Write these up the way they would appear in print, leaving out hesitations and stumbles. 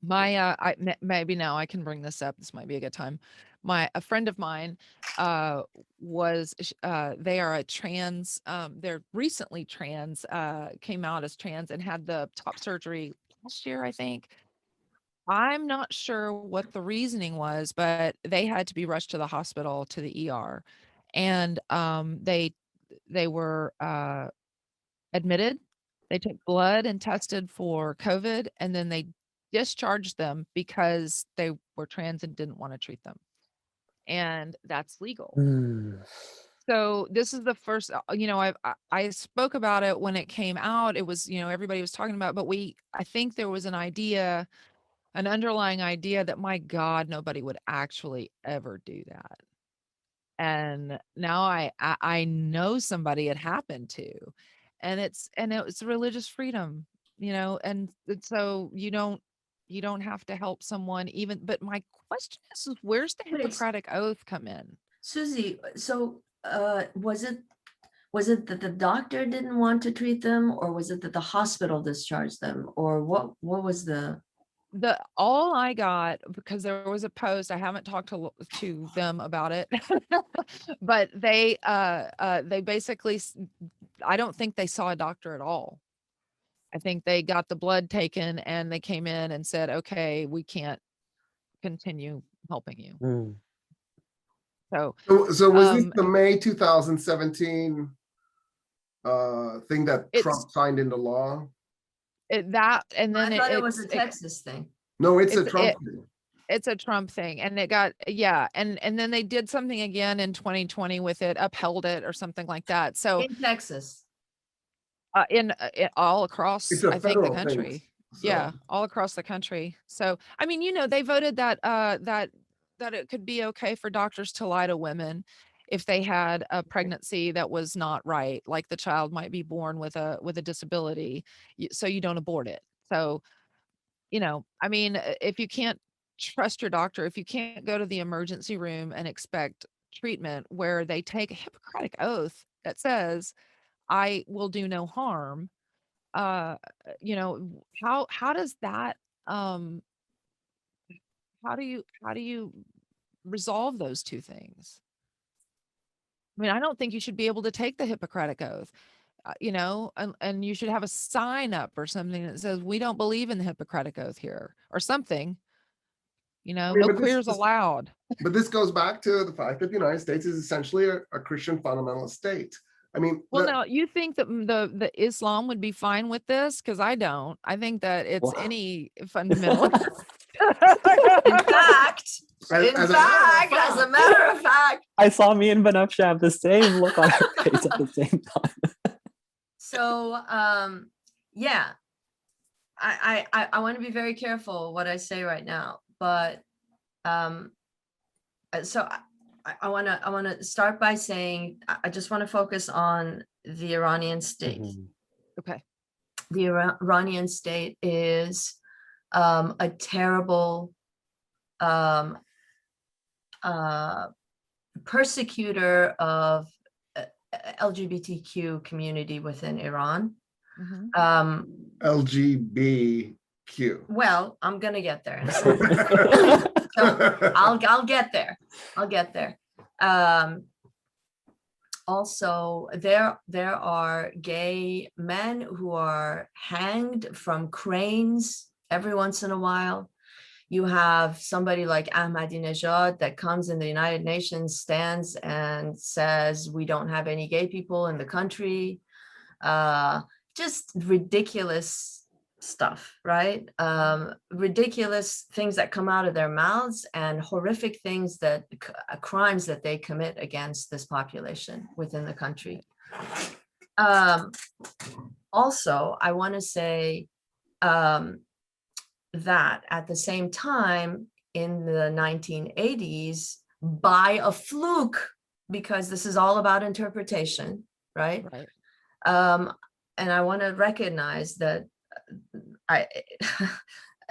My, maybe now I can bring this up. This might be a good time. A friend of mine, uh, they are a trans, they're recently trans, came out as trans and had the top surgery last year, I think. I'm not sure what the reasoning was, but they had to be rushed to the hospital to the ER, and they were admitted. They took blood and tested for COVID, and then they discharged them because they were trans and didn't want to treat them. And that's legal. Mm. So this is the first, I spoke about it when it came out. It was, everybody was talking about, but I think there was an underlying idea that, my God, nobody would actually ever do that. And now I know somebody it happened to, and it's religious freedom, and so you don't have to help someone even, but my question is where's the Wait, Hippocratic Oath come in? Susie, so was it that the doctor didn't want to treat them, or was it that the hospital discharged them, or what was the? All I got, because there was a post, I haven't talked to them about it, but they basically I don't think they saw a doctor at all. I think they got the blood taken and they came in and said, "Okay, we can't continue helping you." Mm. So, So was this um, the May 2017 thing that it's Trump signed into law? that, and I then thought it was a Texas thing. No, it's a it's Trump thing. it's a Trump thing, and it got, yeah, and then they did something again in 2020 with it, upheld it or something like that. So, In Texas. all It's across, a I think, the federal thing. country. So Yeah, all across the country. So, I mean, they voted that it could be okay for doctors to lie to women if they had a pregnancy that was not right, like the child might be born with a disability, so you don't abort it. So, I mean, if you can't trust your doctor, if you can't go to the emergency room and expect treatment where they take a Hippocratic oath that says, "I will do no harm," uh, how does that, um how do you resolve those 2 things? I mean, I don't think you should be able to take the Hippocratic Oath, and you should have a sign up or something that says, "We don't believe in the Hippocratic Oath here," or something, I mean, "No queers allowed." but this goes back to the fact that the United States is essentially a Christian fundamentalist state. I mean, Well, now, you think that the Islam would be fine with this? Because I don't. I think that it's Wow. any fundamentalist. In fact, as a matter of fact. I saw me and Banafsha have the same look on her face at the same time. So yeah, I want to be very careful what I say right now, but so I want to start by saying I just want to focus on the Iranian state. Mhm. Okay. The Iranian state is a terrible persecutor of LGBTQ community within Iran. Mhm. LGBTQ. Well, I'm gonna get there in a second. So I'll get there. I'll get there. Also, there are gay men who are hanged from cranes every once in a while. You have somebody like Ahmadinejad that comes in the United Nations, stands and says, we don't have any gay people in the country. Just ridiculous stuff, right? Ridiculous things that come out of their mouths and horrific things crimes that they commit against this population within the country. Also, I want to say that at the same time in the 1980s, by a fluke, because this is all about interpretation, right? Right. And I want to recognize that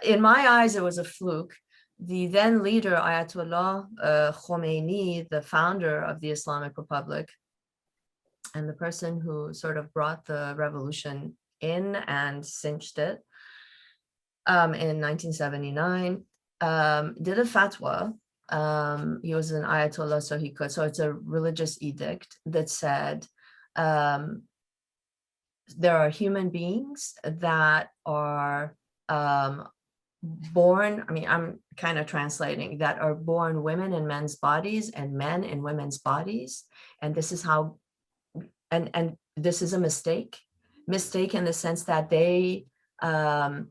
in my eyes, it was a fluke. The then leader, Ayatollah Khomeini, the founder of the Islamic Republic, and the person who sort of brought the revolution in and cinched it, in 1979, did a fatwa. He was an Ayatollah, so he could. So it's a religious edict that said there are human beings that are born, I mean, I'm kind of translating, that are born women in men's bodies and men in women's bodies. And this is how, and this is a mistake in the sense that they, not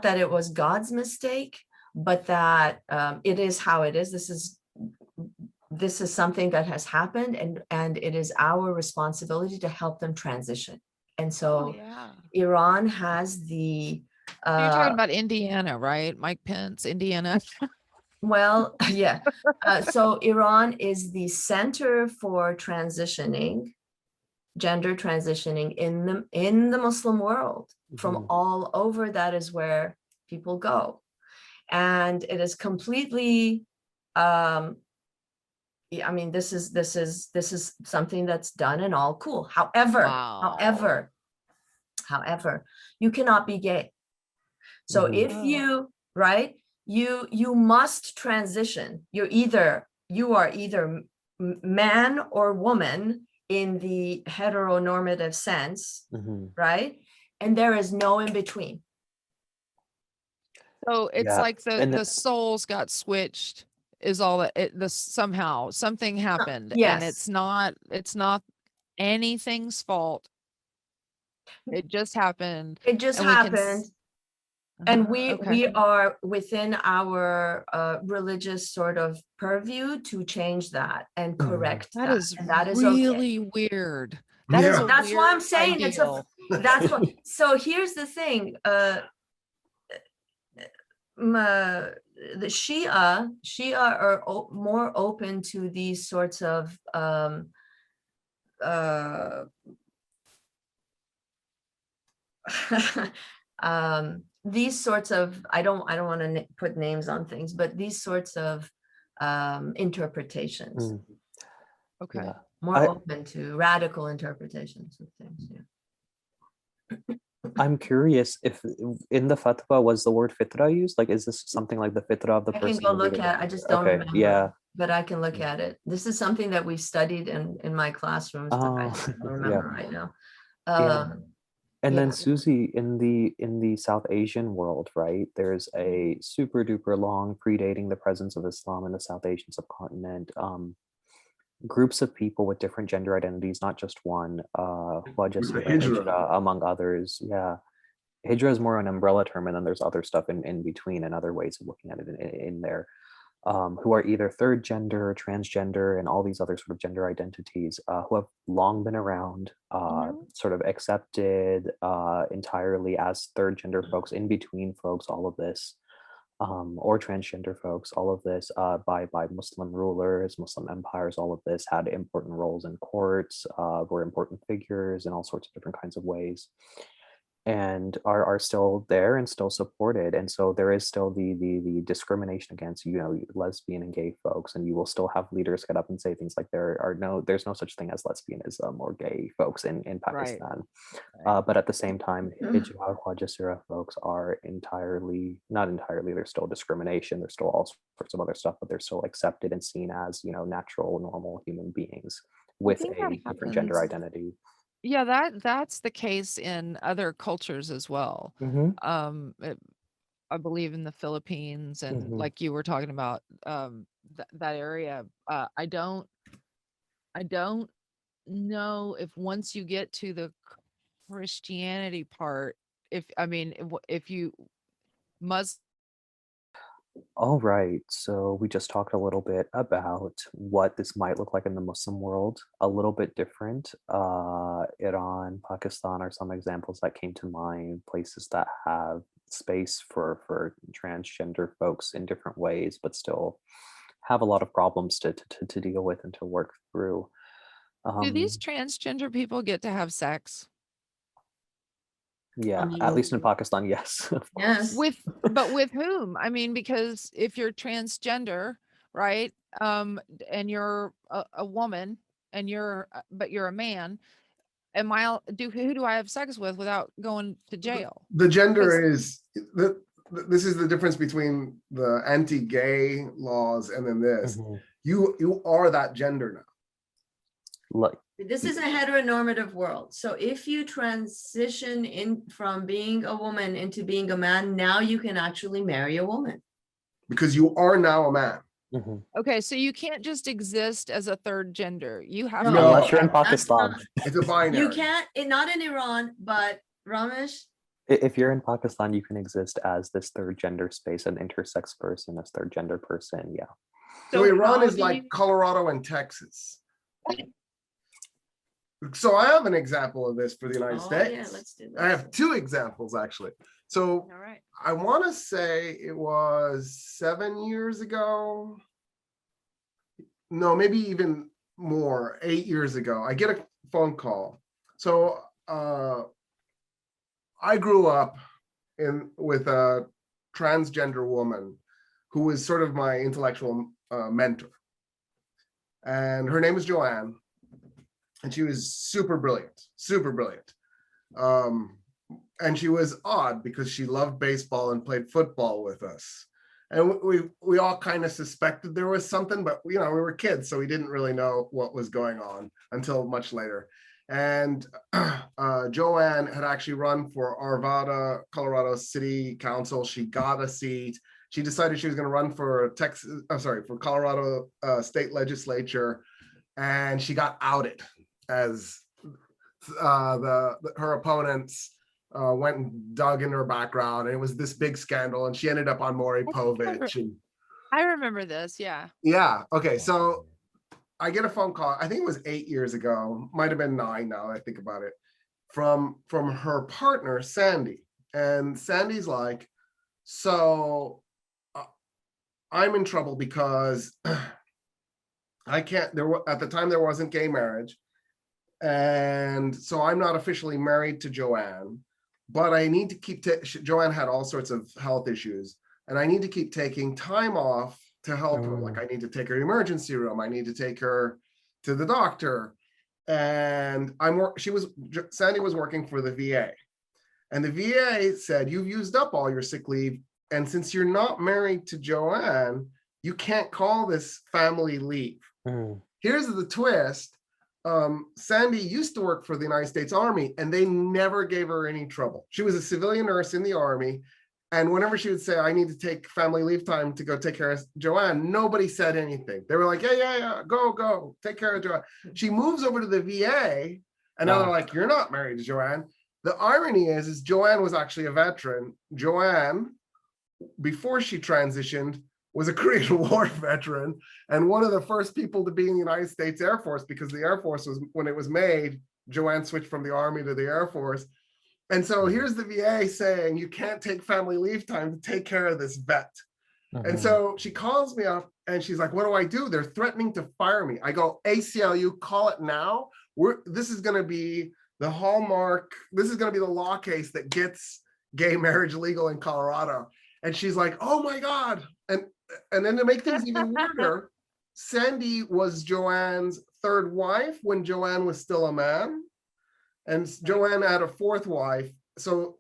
that it was God's mistake, but that it is how it is. This is something that has happened, and it is our responsibility to help them transition. And so yeah. Iran has the You're talking about Indiana, right? Mike Pence, Indiana. well, yeah. So Iran is the center for transitioning, gender transitioning in the Muslim world. From all over, that is where people go. And it is completely I mean, this is something that's done and all cool. However, Wow. however, you cannot be gay. So if you, right, you must transition. You are either man or woman in the heteronormative sense, right? And there is no in between. So it's Yeah, like and the souls got switched is all that somehow something happened, and Yes. it's not anything's fault. It just happened. It just and we can happened. And we okay. are within our religious sort of purview to change that and correct That that. is And that is okay. really weird. That is Yeah. a That's why I'm weird saying it's a, ideal. that's what, so here's the thing. The Shia are more open to these sorts of these sorts of, I don't want to put names on things, but these sorts of interpretations. Okay. Yeah. More open to radical interpretations of things. Yeah. I'm curious if in the fatwa was the word fitra used? Like, is this something like the fitra of the I person? can go look at, I just don't Okay, remember, yeah. but I can look at it. This is something that we've studied in my classrooms, but I just don't remember right now. Yeah. And yeah. then Susie, in the South Asian world, right? There's a super duper long, predating the presence of Islam in the South Asian subcontinent, groups of people with different gender identities, not just one, Wajasira, Hijra, among others. Yeah. Hijra is more an umbrella term, and then there's other stuff in between and other ways of looking at it in there. Who are either third gender, transgender, and all these other sort of gender identities, who have long been around, sort of accepted entirely as third gender folks, in between folks, all of this, or transgender folks, all of this, by Muslim rulers, Muslim empires, all of this had important roles in courts, were important figures in all sorts of different kinds of ways, and are still there and still supported. And so there is still the discrimination against, you know, lesbian and gay folks, and you will still have leaders get up and say things like there's no such thing as lesbianism or gay folks in Pakistan. But at the same time, Hijra, Wajasira folks are not entirely, there's still discrimination, there's still all sorts of other stuff, but they're still accepted and seen as, you know, natural, normal human beings with a different gender identity. Yeah, that's the case in other cultures as well. I believe in the Philippines, and like you were talking about, that area. I don't know if once you get to the Christianity part, if you must. All right, so we just talked a little bit about what this might look like in the Muslim world, a little bit different. Iran, Pakistan are some examples that came to mind, places that have space for transgender folks in different ways, but still have a lot of problems to deal with and to work through. Do these transgender people get to have sex? Yeah, at least in Pakistan, yes. Yes. But with whom? I mean, because if you're transgender, right, and you're a woman, and but you're a man, who do I have sex with without going to jail? The gender is this is the difference between the anti-gay laws and then this. Mhm. You are that gender now. Like, This is a heteronormative world. So if you transition in from being a woman into being a man, now you can actually marry a woman. Because you are now a man. mhm. Okay, so you can't just exist as a third gender. You have No, to. Unless you're in that's Pakistan. not- It's a binary. You can't, not in Iran, but Ramesh, If you're in Pakistan, you can exist as this third gender space, an intersex person, this third gender person. Yeah. So So Iran how is do like you- Colorado and Texas. So I have an example of this for the United oh yeah, States. let's do I have that. 2 examples actually. So All right. I want to say it was 7 years ago. No, maybe even more, 8 years ago. I get a phone call. So I grew up with a transgender woman who was sort of my intellectual mentor. And her name was Joanne. And she was super brilliant, super brilliant. And she was odd because she loved baseball and played football with us. And we all kind of suspected there was something, but we were kids, so we didn't really know what was going on until much later. And Joanne had actually run for Arvada, Colorado City Council. She got a seat. She decided she was going to run for for Colorado State Legislature, and she got outed as her opponents went and dug in her background, and it was this big scandal, and she ended up on Maury Povich. And I remember this. Yeah. yeah, okay, so I get a phone call. I think it was 8 years ago, might have been 9 now that I think about it, from her partner Sandy, and Sandy's like, so I'm in trouble because I can't. At the time there wasn't gay marriage. And so I'm not officially married to Joanne, but I need to keep, Joanne had all sorts of health issues, and I need to keep taking time off to help her. Like I need to take her to the emergency room. I need to take her to the doctor. And Sandy was working for the VA, and the VA said, you've used up all your sick leave. And since you're not married to Joanne, you can't call this family leave. Here's the twist. Sandy used to work for the United States Army, and they never gave her any trouble. She was a civilian nurse in the Army, and whenever she would say, I need to take family leave time to go take care of Joanne, nobody said anything. They were like, yeah, go, take care of Joanne. She moves over to the VA, and now they're like, you're not married to Joanne. The irony is Joanne was actually a veteran. Joanne, before she transitioned, was a Korean War veteran and one of the first people to be in the United States Air Force, because the Air Force was, when it was made, Joanne switched from the Army to the Air Force. And so here's the VA saying, you can't take family leave time to take care of this vet. And so she calls me up and she's like, what do I do? They're threatening to fire me. I go, ACLU, call it now. This is going to be the hallmark. This is going to be the law case that gets gay marriage legal in Colorado. And she's like, oh my God. And then to make things even weirder, Sandy was Joanne's 3rd wife when Joanne was still a man. And Joanne had a 4th wife. So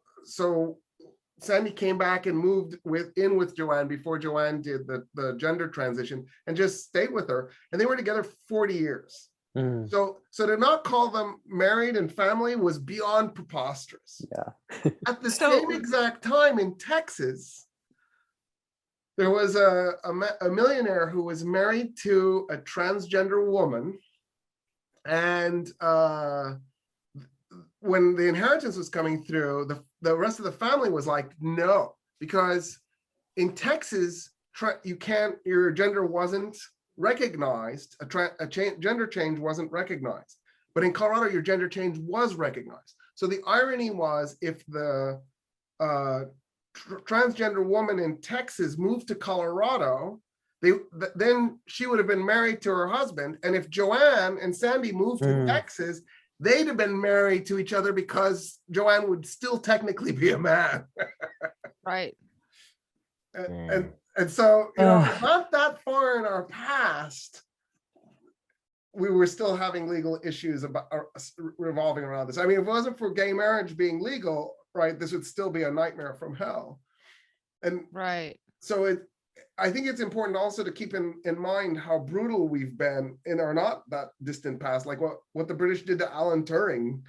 Sandy came back and moved in with Joanne before Joanne did the gender transition and just stayed with her. And they were together 40 years. So to not call them married and family was beyond preposterous. Yeah. At the same exact time in Texas, there was a millionaire who was married to a transgender woman. And when the inheritance was coming through, the rest of the family was like, no, because in Texas, your gender wasn't recognized. Gender change wasn't recognized. But in Colorado, your gender change was recognized. So the irony was, if the transgender woman in Texas moved to Colorado, then she would have been married to her husband. And if Joanne and Sandy moved to Texas, they'd have been married to each other because Joanne would still technically be a man. Right. And so, not that far in our past, we were still having legal issues about revolving around this. I mean, if it wasn't for gay marriage being legal, right, this would still be a nightmare from hell. And Right. so I think it's important also to keep in mind how brutal we've been in our not that distant past. Like what the British did to Alan Turing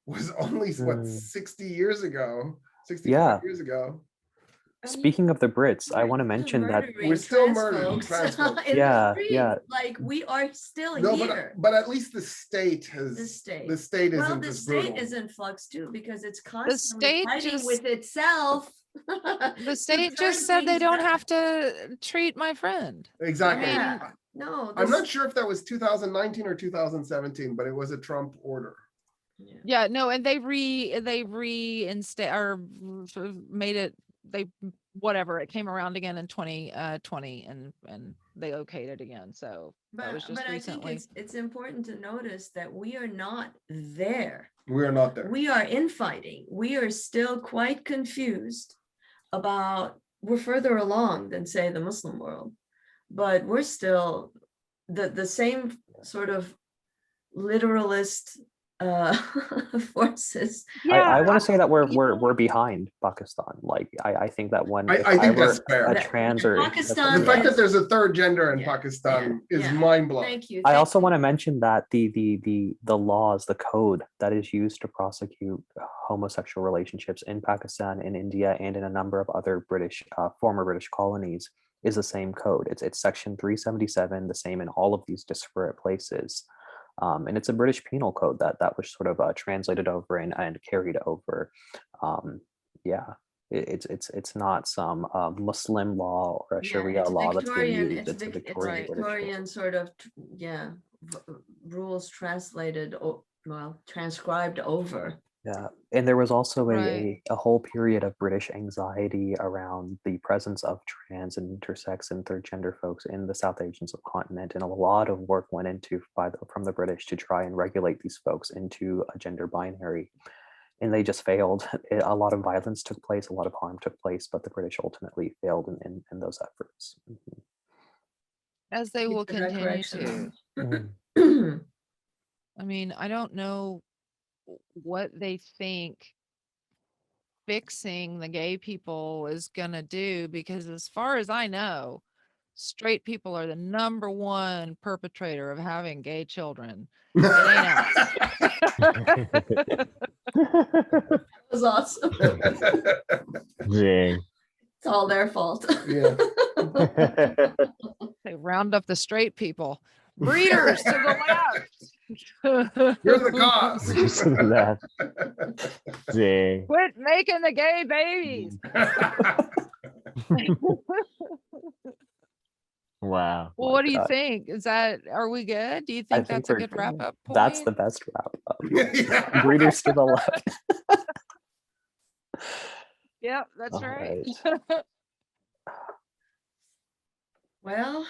was only what 60 years ago, 65 years ago. Speaking of the Brits, I want to mention that we're still murdering trans folks. Yeah. Like we are still No, here. but at least the state has The state. the state Well, isn't the as state brutal. is in flux too because it's constantly state fighting just- with itself. The state just said they don't have to treat my friend. Exactly. I mean, Yeah. No, I'm not sure if that was 2019 or 2017, but it was a Trump order. Yeah, no, and they reinstate or made it, whatever, it came around again in 2020 and they okayed it again. So that was just recently. I think it's important to notice that we are not there. We are not there. We are infighting. We are still quite confused about, we're further along than say the Muslim world, but we're still the same sort of literalist forces. I want to say that we're behind Pakistan. Like I think that when I think were that's fair. a trans or Pakistan The fact that there's a third gender in Yeah, Pakistan yeah, is yeah. mind-blowing. Thank you. I also want to mention that the laws, the code that is used to prosecute homosexual relationships in Pakistan, in India, and in a number of other former British colonies is the same code. It's section 377, the same in all of these disparate places. And it's a British penal code that was sort of translated over and carried over. It's not some Muslim law or a Sharia law that's being used. It's a Victorian sort of rules translated, transcribed over. Yeah, and there was also Right. a whole period of British anxiety around the presence of trans and intersex and third gender folks in the South Asian subcontinent, and a lot of work went into from the British to try and regulate these folks into a gender binary, and they just failed. A lot of violence took place, a lot of harm took place, but the British ultimately failed in those efforts. As they will The right continue to. direction. I mean, I don't know what they think fixing the gay people is gonna do, because as far as I know, straight people are the number one perpetrator of having gay children. It ain't us. That was awesome. Dang. It's all their fault. Yeah. They round up the straight people. Breeders to the left. You're the cause. That. Dang. Quit making the gay babies. Wow. Well, what do you God. think? Are we good? Do you I think think that's a we're good wrap good. up point? That's the best wrap up. Yeah. Breeders to the left. Yep, that's All right. Well,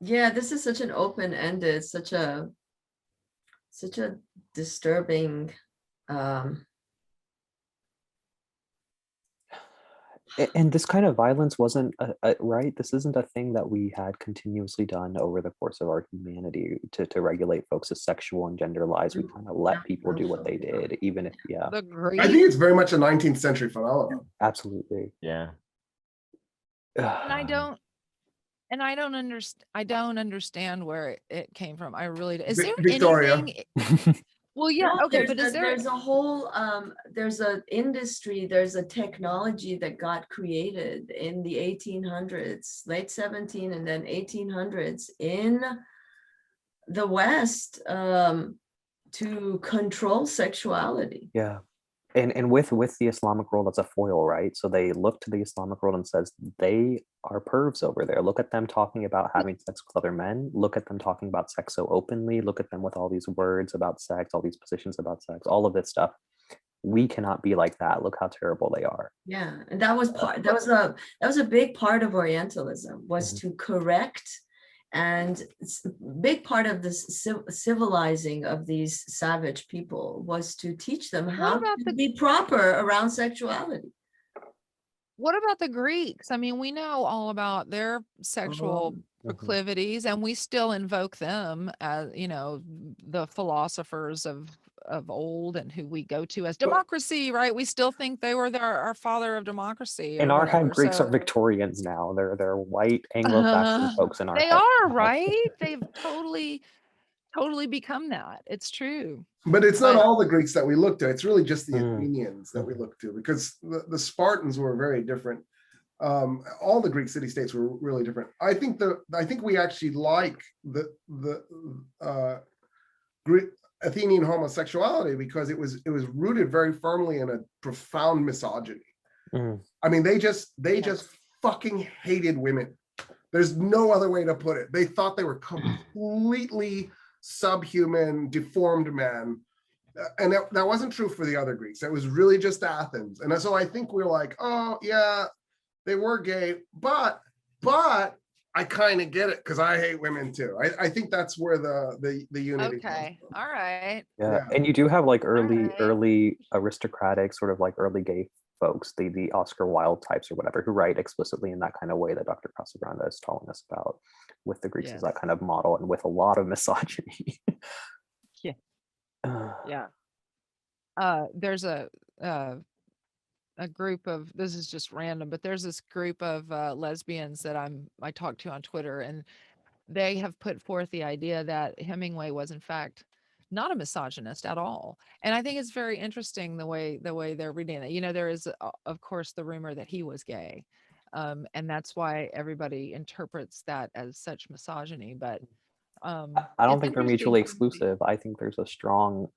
yeah, this is such an open-ended, such a disturbing, And this kind of violence wasn't right. This isn't a thing that we had continuously done over the course of our humanity to regulate folks' sexual and gender lives. We kind of let people do what they did, even if The I Greek. think it's very much a 19th century phenomenon. absolutely. Yeah. And I don't understand where it came from. I really do. Is there Victoria. anything? Well, yeah, no, okay, but is there? there's a whole there's an industry, there's a technology that got created in the 1800s, late 17 and then 1800s in the West to control sexuality. Yeah. And with the Islamic world as a foil, right? So they look to the Islamic world and says they are pervs over there. Look at them talking about having sex with other men. Look at them talking about sex so openly. Look at them with all these words about sex, all these positions about sex, all of this stuff. We cannot be like that. Look how terrible they are. Yeah, and that was a big part of Orientalism, was to correct, and it's a big part of this civilizing of these savage people was to teach them how to be proper around sexuality. What about the Greeks? I mean, we know all about their sexual proclivities, and we still invoke them as, the philosophers of old and who we go to as democracy, right? We still think they were our father of democracy In or our head, whatever. Greeks are So Victorians now. They're white Anglo-Saxon folks in our they head. are, right? They've totally become that. It's true. But it's not But all the Greeks that we look to. It's really just the Mm. Athenians that we look to, because the Spartans were very different. All the Greek city-states were really different. I think we actually like the Greek Athenian homosexuality because it was rooted very firmly in a profound misogyny. Mm. I mean, they just fucking hated women. There's no other way to put it. They thought they were completely subhuman, deformed men. And that wasn't true for the other Greeks. That was really just Athens. And so I think we're like, oh yeah, they were gay, but I kind of get it because I hate women too. I think that's where the unity okay, comes from. all right. Yeah, and you do have like right. early aristocratic, sort of like early gay folks, the Oscar Wilde types or whatever, who write explicitly in that kind of way that Dr. Casagrande is telling us about, with the Greeks as that kind of model and with a lot of misogyny. Yeah. Yeah. There's a group of, this is just random, but there's this group of lesbians that I talk to on Twitter, and they have put forth the idea that Hemingway was in fact not a misogynist at all. And I think it's very interesting the way they're reading it. There is of course the rumor that he was gay. And that's why everybody interprets that as such misogyny. But I don't think they're mutually exclusive. I think there's a strong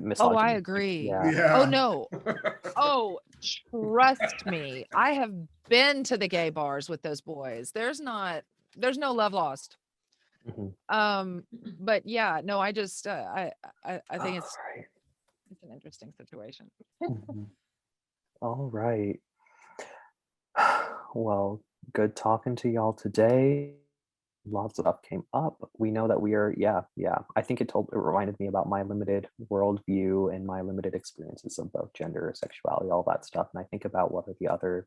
misogyny. Oh, I agree. Yeah. Oh no. Oh, trust me. I have been to the gay bars with those boys. There's no love lost. Mhm. But yeah, no, I just I think it's Right. it's an interesting situation. Mhm. All right. Well, good talking to y'all today. Lots of stuff came up. We know that we are, yeah. I think it reminded me about my limited worldview and my limited experiences of both gender, sexuality, all that stuff. And I think about what are the other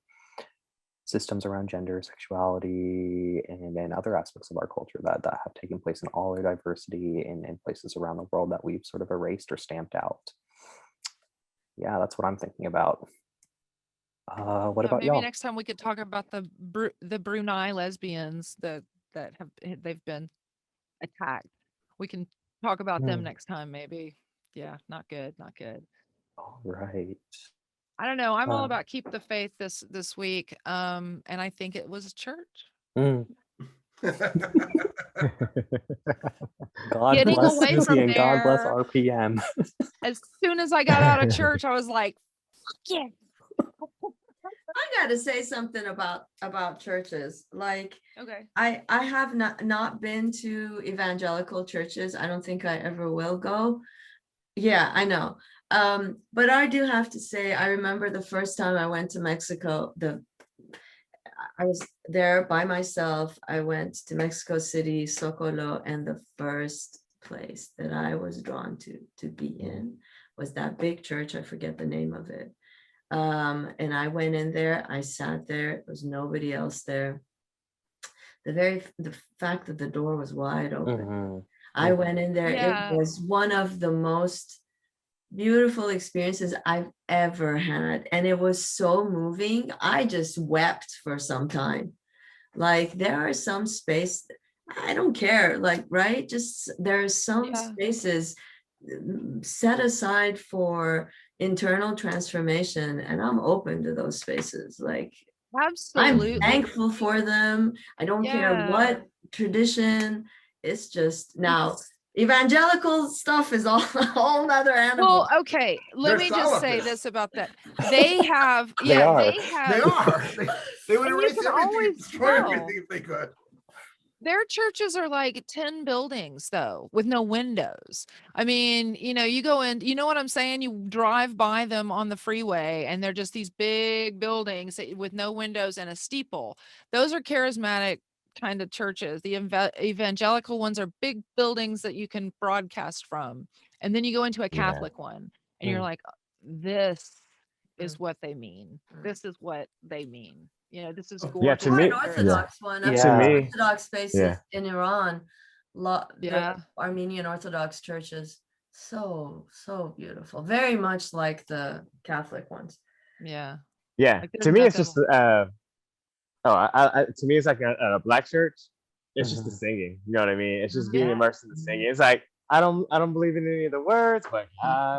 systems around gender, sexuality, and then other aspects of our culture that have taken place in all their diversity in places around the world that we've sort of erased or stamped out. Yeah, that's what I'm thinking about. What about Maybe y'all? next time we could talk about the Brunei lesbians that they've been attacked. We can talk about them next time, maybe. Yeah, not good. All right. I don't know. I'm all about keep the faith this week. And I think it was church. God Getting bless away Susie from and God bless there. RPM. As soon as I got out of church, I was like, yeah. I gotta say something about churches. Like, Okay. I have not been to evangelical churches. I don't think I ever will go. Yeah, I know. But I do have to say, I remember the first time I went to Mexico, I was there by myself. I went to Mexico City, Zocalo, and the first place that I was drawn to be in was that big church. I forget the name of it. And I went in there, I sat there, there was nobody else there. The fact that the door was wide open. I went in there, it was one of the most beautiful experiences I've ever had. And it was so moving. I just wept for some time. Like, there are some space, I don't care, like, right? Just there's some spaces set aside for internal transformation, and I'm open to those spaces. Like, Absolutely. I'm thankful for them. I don't care what tradition. It's just, now evangelical stuff is all a whole nother animal. Well, okay, let me just say this about that. They have, They are. They would erase everything, destroy everything if they could. Their churches are like 10 buildings though, with no windows. I mean, you go in, you know what I'm saying? You drive by them on the freeway and they're just these big buildings with no windows and a steeple. Those are charismatic kind of churches. The evangelical ones are big buildings that you can broadcast from. And then you go into a Catholic one and you're like, this is what they mean. This is what they mean. You know, this is Yeah, gorgeous. to Or me- an yeah. Orthodox one. I've Yeah. seen To me, Orthodox spaces yeah. in Iran. Yeah. The Armenian Orthodox churches. So beautiful. Very much like the Catholic ones. Yeah. Yeah, Like, to there's me, it's nothing just to me, it's like a black church. It's just the Mhm. singing. You know what I mean? It's just being Yeah. immersed in the singing. It's like I don't believe in any of the words, but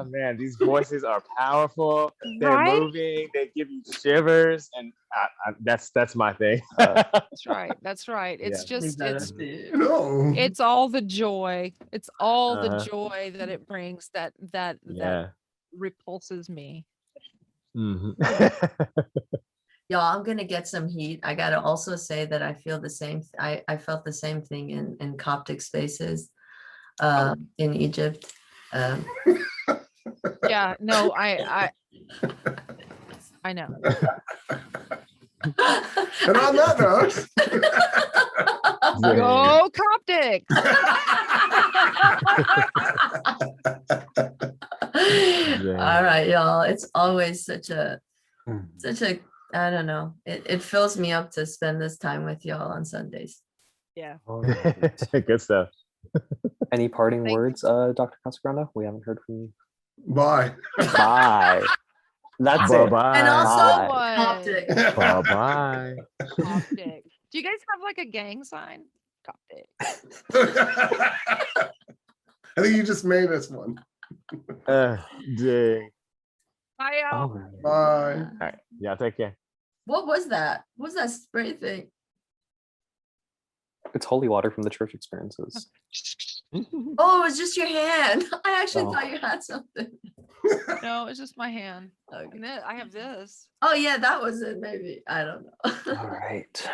man, these voices are powerful. They're Right? moving. They give you shivers, and that's my thing. That's right. That's right. It's just it's all the joy. It's all the Uh-huh. joy that it brings that Yeah. repulses me. Mhm. Y'all, I'm gonna get some heat. I gotta also say that I feel the same. I felt the same thing in Coptic spaces in Egypt. Yeah, no, I know. And on that note, Dang. Go Coptic. All right, y'all. It's always such a Mm. I don't know. It fills me up to spend this time with y'all on Sundays. Yeah. All right. Good stuff. Any parting Thank you. words, Dr. Casagrande? We haven't heard from you. bye. Bye. That's Bye it. bye. And also Bye. Coptic. Bye bye. Coptic. Do you guys have like a gang sign? Coptic. I think you just made us one. Dang. Bye, y'all. All right. Bye. All right. Y'all take care. What was that? What was that spray thing? It's holy water from the church experiences. Oh, it was just your hand. I actually Oh. thought you had something. No, it's just my hand. Okay. And then I have this. Oh yeah, that was it. Maybe I don't know. All right.